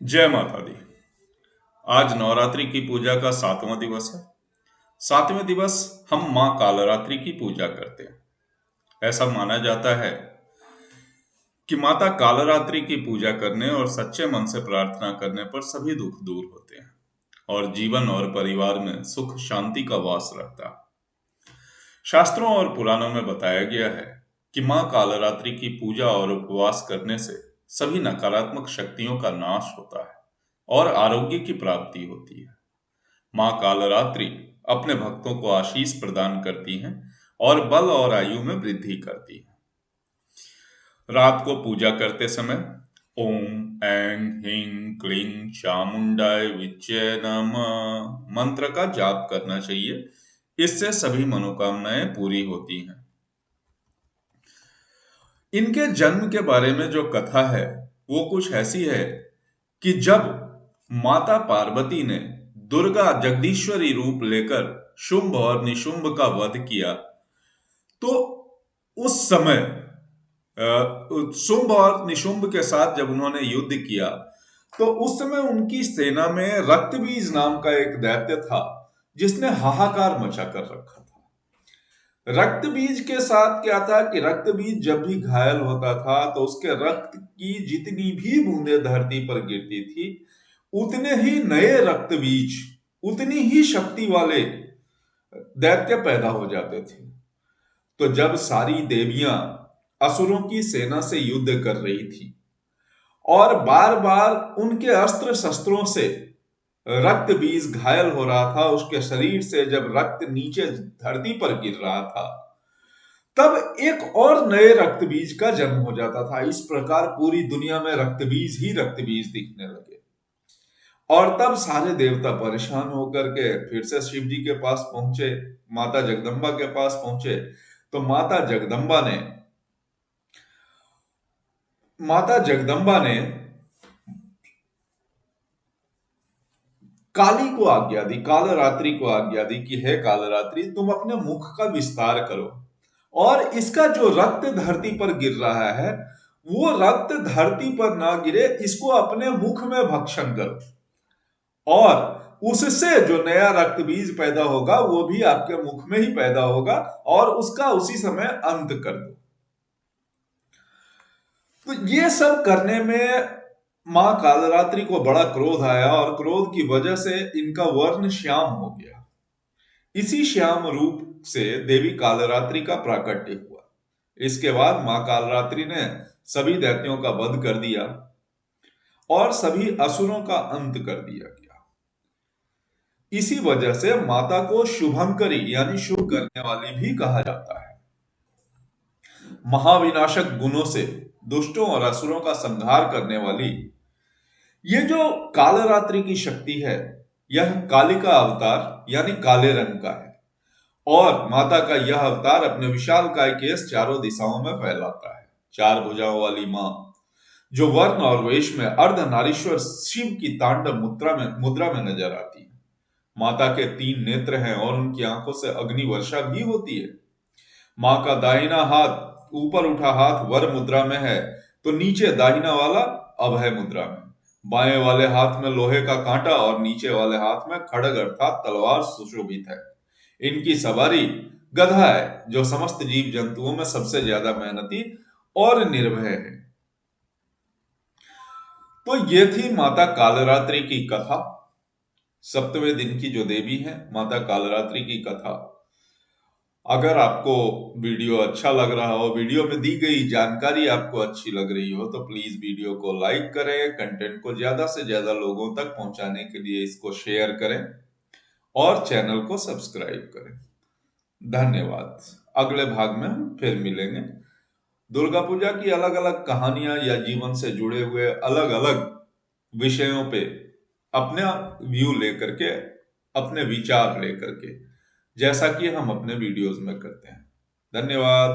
जय माता दी। आज नवरात्रि की पूजा का 7वां दिवस है। 7वें दिवस हम माँ कालरात्रि की पूजा करते हैं। ऐसा माना जाता है कि माता कालरात्रि की पूजा करने और सच्चे मन से प्रार्थना करने पर सभी दुख दूर होते हैं और जीवन और परिवार में सुख शांति का वास रहता है। शास्त्रों और पुराणों में बताया गया है कि माँ कालरात्रि की पूजा और उपवास करने से सभी नकारात्मक शक्तियों का नाश होता है और आरोग्य की प्राप्ति होती है। माँ कालरात्रि अपने भक्तों को आशीष प्रदान करती हैं और बल और आयु में वृद्धि करती हैं। रात को पूजा करते समय ओम ऐं ह्रीं क्लीं चामुंडाय विच्चे नमः मंत्र का जाप करना चाहिए। इससे सभी मनोकामनाएं पूरी होती हैं। इनके जन्म के बारे में जो कथा है वो कुछ ऐसी है कि जब माता पार्वती ने दुर्गा जगदीश्वरी रूप लेकर शुंभ और निशुंभ का वध किया तो उस समय शुंभ और निशुंभ के साथ जब उन्होंने युद्ध किया तो उस समय उनकी सेना में रक्तबीज नाम का एक दैत्य था जिसने हाहाकार मचा कर रखा था। रक्त बीज के साथ क्या था कि रक्त बीज जब भी घायल होता था तो उसके रक्त की जितनी भी बूंदें धरती पर गिरती थी उतने ही नए रक्त बीज, उतनी ही शक्ति वाले दैत्य पैदा हो जाते थे। तो जब सारी देवियां असुरों की सेना से युद्ध कर रही थी और बार बार उनके अस्त्र शस्त्रों से रक्त बीज घायल हो रहा था, उसके शरीर से जब रक्त नीचे धरती पर गिर रहा था तब एक और नए रक्त बीज का जन्म हो जाता था। इस प्रकार पूरी दुनिया में रक्त बीज ही रक्त बीज दिखने लगे और तब सारे देवता परेशान होकर के फिर से शिव जी के पास पहुंचे, माता जगदम्बा के पास पहुंचे। तो माता जगदम्बा ने काली को आज्ञा दी, कालरात्रि को आज्ञा दी कि हे कालरात्रि तुम अपने मुख का विस्तार करो और इसका जो रक्त धरती पर गिर रहा है वो रक्त धरती पर ना गिरे, इसको अपने मुख में भक्षण करो और उससे जो नया रक्त बीज पैदा होगा वो भी आपके मुख में ही पैदा होगा और उसका उसी समय अंत कर दो। तो ये सब करने में मां कालरात्रि को बड़ा क्रोध आया और क्रोध की वजह से इनका वर्ण श्याम हो गया। इसी श्याम रूप से देवी कालरात्रि का प्राकट्य हुआ। इसके बाद मां कालरात्रि ने सभी दैत्यों का वध कर दिया और सभी असुरों का अंत कर दिया गया। इसी वजह से माता को शुभंकरी यानी शुभ करने वाली भी कहा जाता है। महाविनाशक गुणों से दुष्टों और असुरों का संहार करने वाली ये जो कालरात्रि की शक्ति है यह कालिका अवतार यानी काले रंग का है और माता का यह अवतार अपने विशाल काय केस चारों दिशाओं में फैलाता है। चार भुजाओं वाली मां जो वर्ण और वेश में अर्धनारीश्वर शिव की तांडव मुद्रा में नजर आती है। माता के तीन नेत्र हैं और उनकी आंखों से अग्नि वर्षा भी होती है। मां का दाहिना हाथ ऊपर उठा हाथ वर मुद्रा में है तो नीचे दाहिना वाला अभय मुद्रा में। बाएं वाले हाथ में लोहे का कांटा और नीचे वाले हाथ में खड़ग अर्थात तलवार सुशोभित है। इनकी सवारी गधा है जो समस्त जीव जंतुओं में सबसे ज्यादा मेहनती और निर्भय है। तो ये थी माता कालरात्रि की कथा। सप्तवें दिन की जो देवी है माता कालरात्रि की कथा। अगर आपको वीडियो अच्छा लग रहा हो, वीडियो में दी गई जानकारी आपको अच्छी लग रही हो तो प्लीज वीडियो को लाइक करें, कंटेंट को ज्यादा से ज्यादा लोगों तक पहुंचाने के लिए इसको शेयर करें और चैनल को सब्सक्राइब करें। धन्यवाद। अगले भाग में हम फिर मिलेंगे। दुर्गा पूजा की अलग अलग कहानियां या जीवन से जुड़े हुए अलग अलग विषयों पे अपना व्यू लेकर के, अपने विचार लेकर के, जैसा कि हम अपने वीडियोस में करते हैं। धन्यवाद।